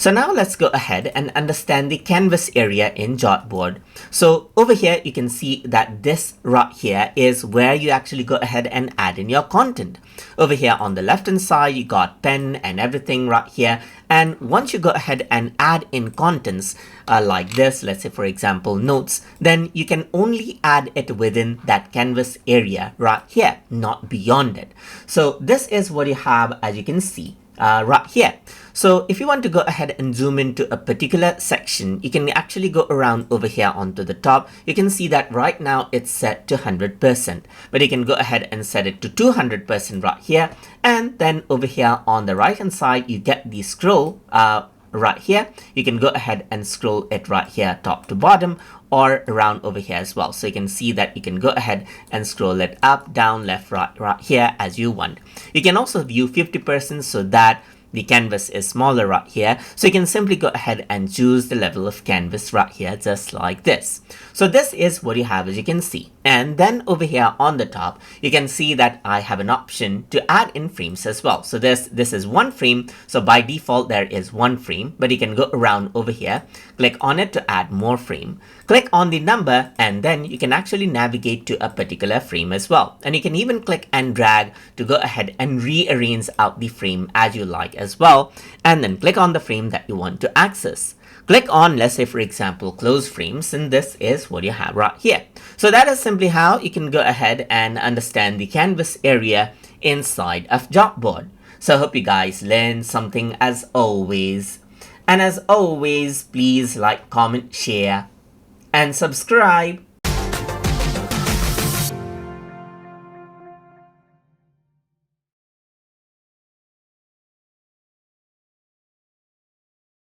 So now let's go ahead and understand the canvas area in Jotboard. So over here, you can see that this right here is where you actually go ahead and add in your content. Over here on the left hand side, you got pen and everything right here. And once you go ahead and add in contents like this, let's say for example, notes, then you can only add it within that canvas area right here, not beyond it. So this is what you have, as you can see. Right here. So if you want to go ahead and zoom into a particular section, you can actually go around over here onto the top. You can see that right now it's set to 100%, but you can go ahead and set it to 200% right here. And then over here on the right hand side, you get the scroll right here. You can go ahead and scroll it right here top to bottom or around over here as well. So you can see that you can go ahead and scroll it up, down, left, right here as you want. You can also view 50% so that the canvas is smaller right here. So you can simply go ahead and choose the level of canvas right here, just like this. So this is what you have, as you can see. And then over here on the top, you can see that I have an option to add in frames as well. So this is one frame. So by default, there is one frame, but you can go around over here, click on it to add more frame, click on the number, and then you can actually navigate to a particular frame as well. And you can even click and drag to go ahead and rearrange out the frame as you like as well. And then click on the frame that you want to access. Click on, let's say for example, close frames, and this is what you have right here. So that is simply how you can go ahead and understand the canvas area inside of Jotboard. So I hope you guys learned something as always. And as always, please like, comment, share, and subscribe.